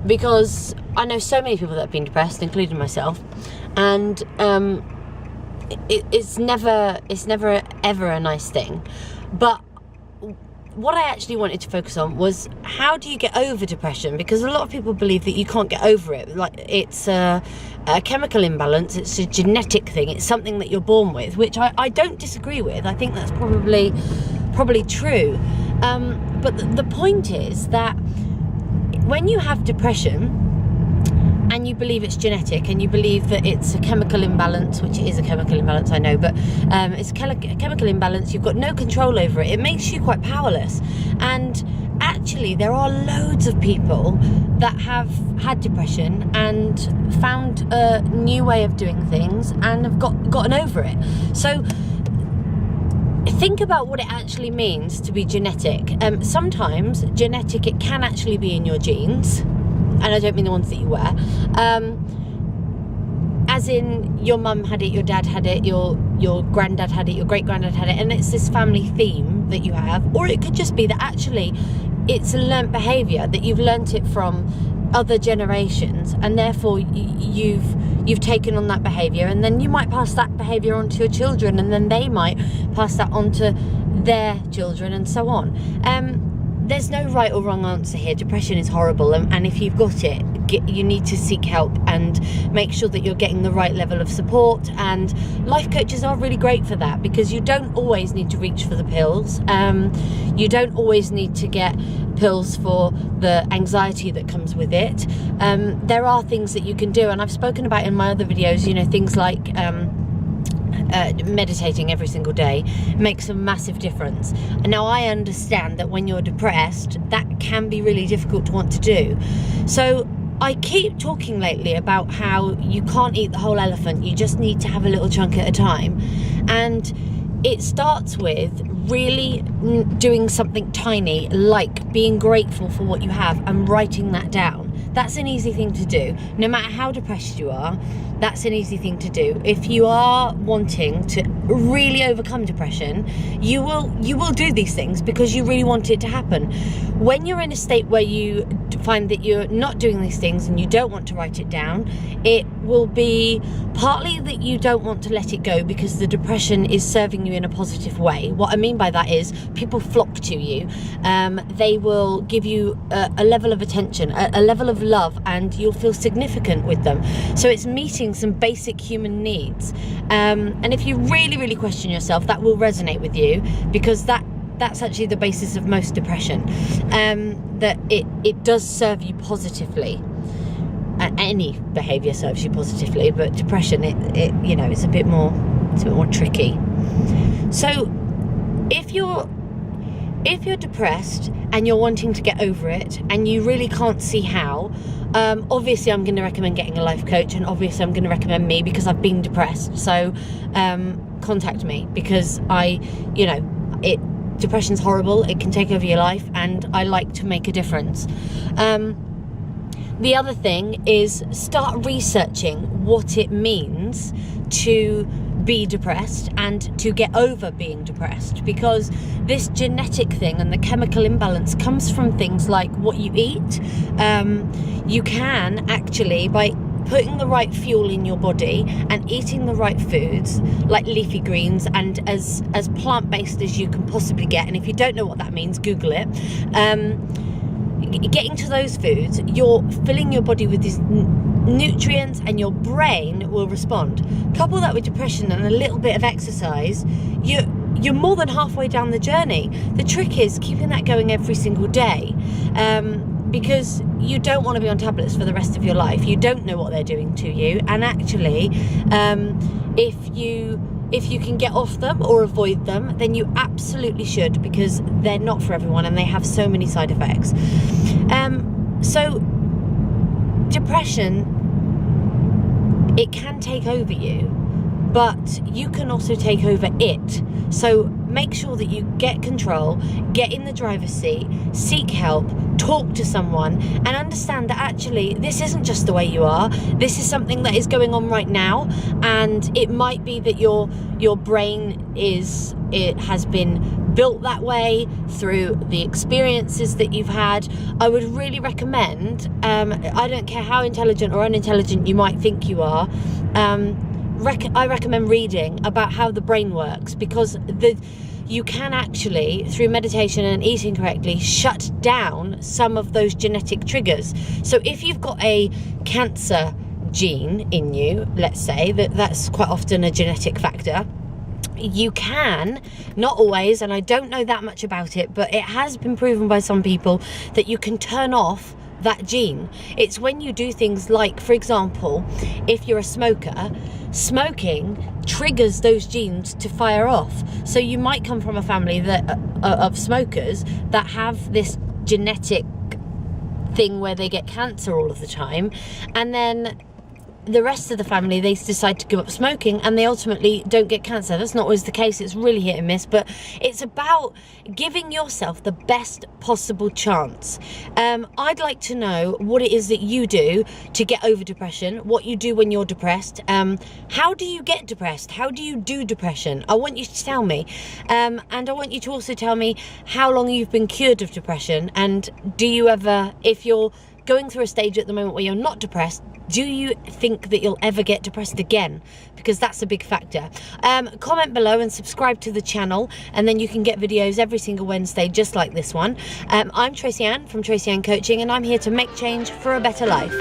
Because I know so many people that have been depressed, including myself, and it's never ever a nice thing. But what I actually wanted to focus on was, how do you get over depression? Because a lot of people believe that you can't get over it, like it's a chemical imbalance, it's a genetic thing, it's something that you're born with, which I don't disagree with. I think that's probably true, but the point is that when you have depression and you believe it's genetic and you believe that it's a chemical imbalance, which it is a chemical imbalance, I know, but it's a chemical imbalance, you've got no control over it, it makes you quite powerless. And actually there are loads of people that have had depression and found a new way of doing things and have gotten over it. So think about what it actually means to be genetic. Sometimes genetic, it can actually be in your genes, and I don't mean the ones that you wear, as in your mum had it, your dad had it, your granddad had it, your great granddad had it, and it's this family theme that you have. Or it could just be that actually it's a learnt behaviour, that you've learnt it from other generations, and therefore you've taken on that behaviour, and then you might pass that behaviour on to your children, and then they might pass that on to their children, and so on. There's no right or wrong answer here. Depression is horrible, and if you've got it, you need to seek help and make sure that you're getting the right level of support. And life coaches are really great for that, because you don't always need to reach for the pills. You don't always need to get pills for the anxiety that comes with it. There are things that you can do, and I've spoken about in my other videos, you know, things like meditating every single day makes a massive difference. And now I understand that when you're depressed, that can be really difficult to want to do. So I keep talking lately about how you can't eat the whole elephant, you just need to have a little chunk at a time. And it starts with really doing something tiny, like being grateful for what you have and writing that down. That's an easy thing to do. No matter how depressed you are, that's an easy thing to do. If you are wanting to really overcome depression, you will do these things because you really want it to happen. When you're in a state where you find that you're not doing these things and you don't want to write it down, it will be partly that you don't want to let it go because the depression is serving you in a positive way. What I mean by that is people flock to you. They will give you a level of attention, a level of love, and you'll feel significant with them. So it's meeting some basic human needs. And if you really, really question yourself, that will resonate with you, because that's actually the basis of most depression. That it does serve you positively. Any behaviour serves you positively, but depression, it you know, it's a bit more tricky. So if you're depressed and you're wanting to get over it and you really can't see how, obviously I'm going to recommend getting a life coach, and obviously I'm going to recommend me because I've been depressed. So contact me, because depression's horrible, it can take over your life, and I like to make a difference. The other thing is start researching what it means to be depressed and to get over being depressed, because this genetic thing and the chemical imbalance comes from things like what you eat. You can actually, by putting the right fuel in your body and eating the right foods like leafy greens and as plant-based as you can possibly get, and if you don't know what that means, Google it. Getting to those foods, you're filling your body with these nutrients and your brain will respond. Couple that with depression and a little bit of exercise, you're more than halfway down the journey. The trick is keeping that going every single day, because you don't want to be on tablets for the rest of your life. You don't know what they're doing to you, and actually if you can get off them or avoid them, then you absolutely should, because they're not for everyone and they have so many side effects. So depression, it can take over you, but you can also take over it. So make sure that you get control, get in the driver's seat, seek help, talk to someone and understand that actually this isn't just the way you are. This is something that is going on right now, and it might be that your brain has been built that way through the experiences that you've had. I would really recommend, I don't care how intelligent or unintelligent you might think you are, I recommend reading about how the brain works, because you can actually, through meditation and eating correctly, shut down some of those genetic triggers. So if you've got a cancer gene in you, let's say, that's quite often a genetic factor, you can, not always, and I don't know that much about it, but it has been proven by some people that you can turn off that gene. It's when you do things like, for example, if you're a smoker, smoking triggers those genes to fire off. So you might come from a family that of smokers that have this genetic thing where they get cancer all of the time, and then the rest of the family, they decide to give up smoking and they ultimately don't get cancer. That's not always the case. It's really hit and miss, but it's about giving yourself the best possible chance. I'd like to know what it is that you do to get over depression, what you do when you're depressed. How do you get depressed? How do you do depression? I want you to tell me. And I want you to also tell me how long you've been cured of depression, and do you ever, if you're going through a stage at the moment where you're not depressed, do you think that you'll ever get depressed again? Because that's a big factor. Comment below and subscribe to the channel, and then you can get videos every single Wednesday just like this one. I'm Tracey-Anne from Tracey-Anne Coaching, and I'm here to make change for a better life.